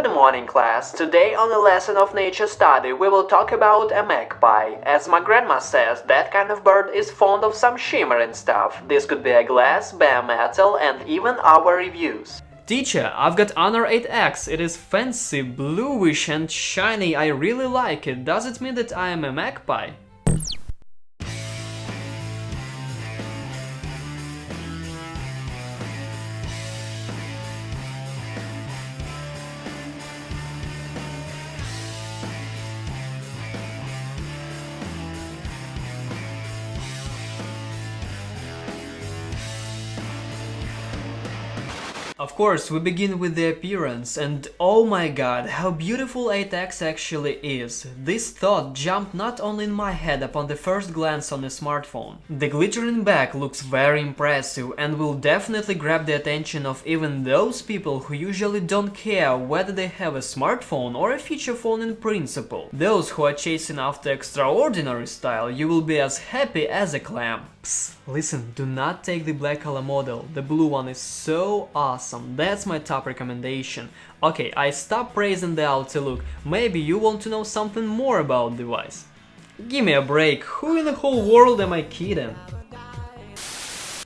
Good morning, class. Today on the lesson of nature study we will talk about a magpie. As my grandma says, that kind of bird is fond of some shimmering stuff. This could be a glass, bare metal, and even our reviews. Teacher, I've got Honor 8X. It is fancy, bluish and shiny. I really like it. Does it mean that I am a magpie? Of course, we begin with the appearance, and oh my god, how beautiful 8X actually is. This thought jumped not only in my head upon the first glance on the smartphone. The glittering back looks very impressive and will definitely grab the attention of even those people who usually don't care whether they have a smartphone or a feature phone in principle. Those who are chasing after extraordinary style, you will be as happy as a clam. Psst, listen, do not take the black color model, the blue one is so awesome, that's my top recommendation. Okay, I stopped praising the outer look, maybe you want to know something more about the device. Give me a break, who in the whole world am I kidding?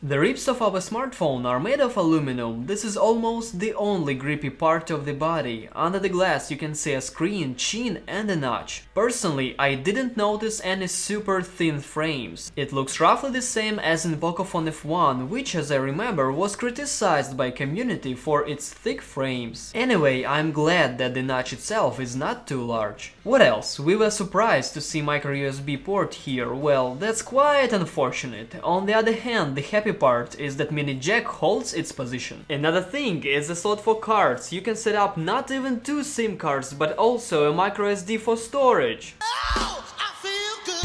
The ribs of our smartphone are made of aluminum. This is almost the only grippy part of the body. Under the glass you can see a screen, chin and a notch. Personally, I didn't notice any super thin frames. It looks roughly the same as in Pocophone F1, which as I remember was criticized by community for its thick frames. Anyway, I'm glad that the notch itself is not too large. What else? We were surprised to see micro USB port here. Well, that's quite unfortunate. On the other hand, the happy part is that mini jack holds its position. Another thing is the slot for cards. You can set up not even 2 SIM cards but also a micro SD for storage. Oh, I feel good.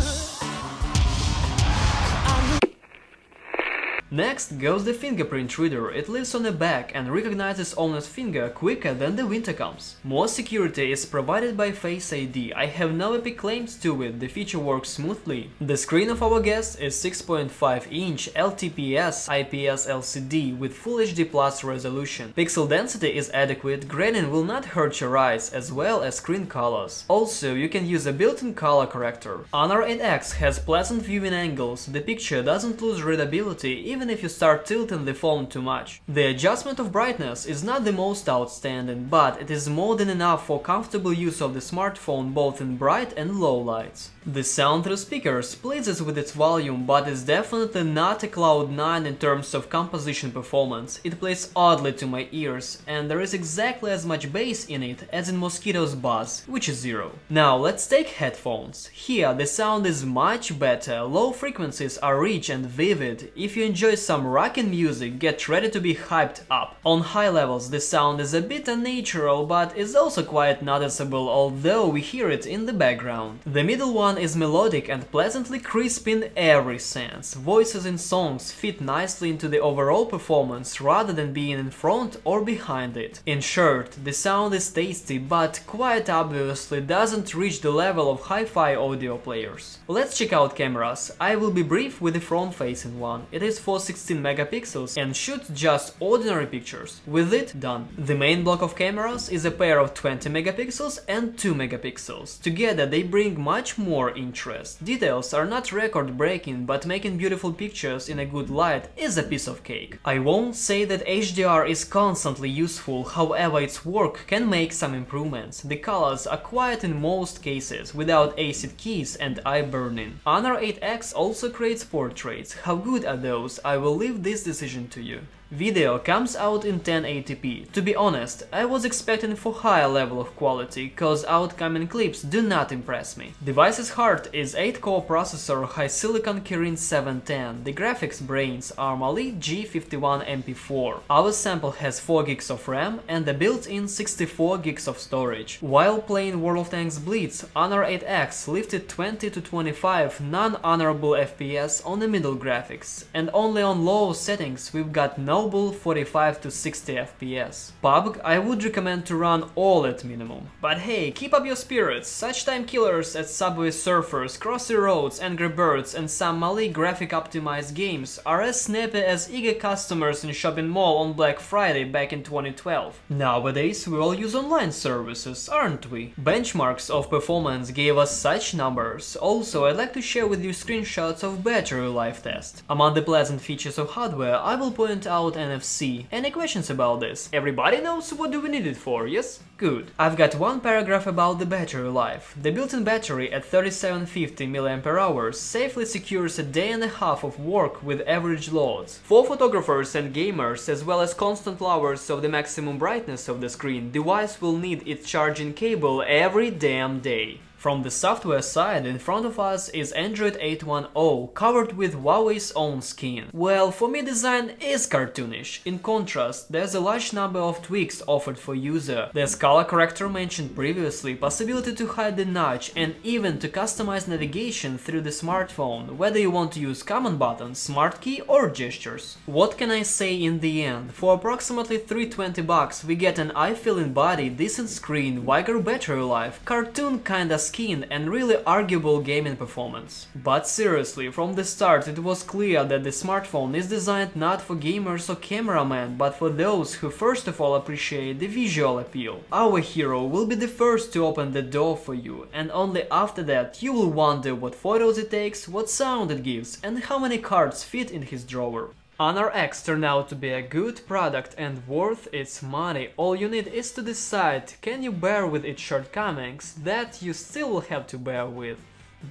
Next goes the Fingerprint Reader. It lives on the back and recognizes owner's finger quicker than the intercoms. More security is provided by Face ID. I have no epic claims to it, the feature works smoothly. The screen of our guest is 6.5-inch LTPS IPS LCD with Full HD Plus resolution. Pixel density is adequate, graining will not hurt your eyes, as well as screen colors. Also, you can use a built-in color corrector. Honor 8X has pleasant viewing angles, the picture doesn't lose readability even if you start tilting the phone too much. The adjustment of brightness is not the most outstanding, but it is more than enough for comfortable use of the smartphone both in bright and low lights. The sound through speakers pleases with its volume, but is definitely not a Cloud9 in terms of composition performance. It plays oddly to my ears, and there is exactly as much bass in it as in Mosquito's Buzz, which is 0. Now let's take headphones. Here the sound is much better, low frequencies are rich and vivid. If you enjoy some rockin' music, get ready to be hyped up. On high levels the sound is a bit unnatural, but is also quite noticeable, although we hear it in the background. The middle one is melodic and pleasantly crisp in every sense. Voices in songs fit nicely into the overall performance rather than being in front or behind it. In short, the sound is tasty, but quite obviously doesn't reach the level of hi-fi audio players. Let's check out cameras. I will be brief with the front-facing one. It is for 16 megapixels and shoots just ordinary pictures. With it done. The main block of cameras is a pair of 20 megapixels and 2 megapixels. Together they bring much more interest. Details are not record-breaking, but making beautiful pictures in a good light is a piece of cake. I won't say that HDR is constantly useful, however its work can make some improvements. The colors are quiet in most cases, without acid keys and eye burning. Honor 8X also creates portraits. How good are those? I will leave this decision to you. Video comes out in 1080p. To be honest, I was expecting for higher level of quality, cause outcoming clips do not impress me. Device's heart is 8-core processor HiSilicon Kirin 710. The graphics brains are Mali G51MP4. Our sample has 4 gigs of RAM and a built-in 64 gigs of storage. While playing World of Tanks Blitz, Honor 8X lifted 20 to 25 non-honorable FPS on the middle graphics, and only on low settings we've got no noble 45 to 60 FPS. PUBG I would recommend to run all at minimum. But hey, keep up your spirits, such time killers as Subway Surfers, Crossy Roads, Angry Birds and some Mali graphic optimized games are as snappy as eager customers in shopping mall on Black Friday back in 2012. Nowadays we all use online services, aren't we? Benchmarks of performance gave us such numbers. Also, I'd like to share with you screenshots of battery life test. Among the pleasant features of hardware, I will point out NFC. Any questions about this? Everybody knows what do we need it for, yes? Good. I've got one paragraph about the battery life. The built-in battery at 3750 mAh safely secures a day and a half of work with average loads. For photographers and gamers, as well as constant hours of the maximum brightness of the screen, device will need its charging cable every damn day. From the software side, in front of us is Android 8.1.0, covered with Huawei's own skin. Well, for me design is cartoonish. In contrast, there's a large number of tweaks offered for user. There's color corrector mentioned previously, possibility to hide the notch, and even to customize navigation through the smartphone, whether you want to use command buttons, smart key or gestures. What can I say in the end? For approximately $320 we get an eye-feeling body, decent screen, wider battery life, cartoon kinda skin and really arguable gaming performance. But seriously, from the start it was clear that the smartphone is designed not for gamers or cameramen, but for those who first of all appreciate the visual appeal. Our hero will be the first to open the door for you, and only after that you will wonder what photos it takes, what sound it gives, and how many cards fit in his drawer. Honor X turned out to be a good product and worth its money. All you need is to decide, can you bear with its shortcomings? That you still will have to bear with.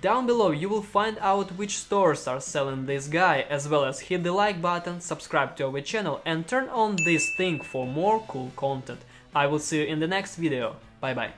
Down below you will find out which stores are selling this guy, as well as hit the like button, subscribe to our channel and turn on this thing for more cool content. I will see you in the next video. Bye bye.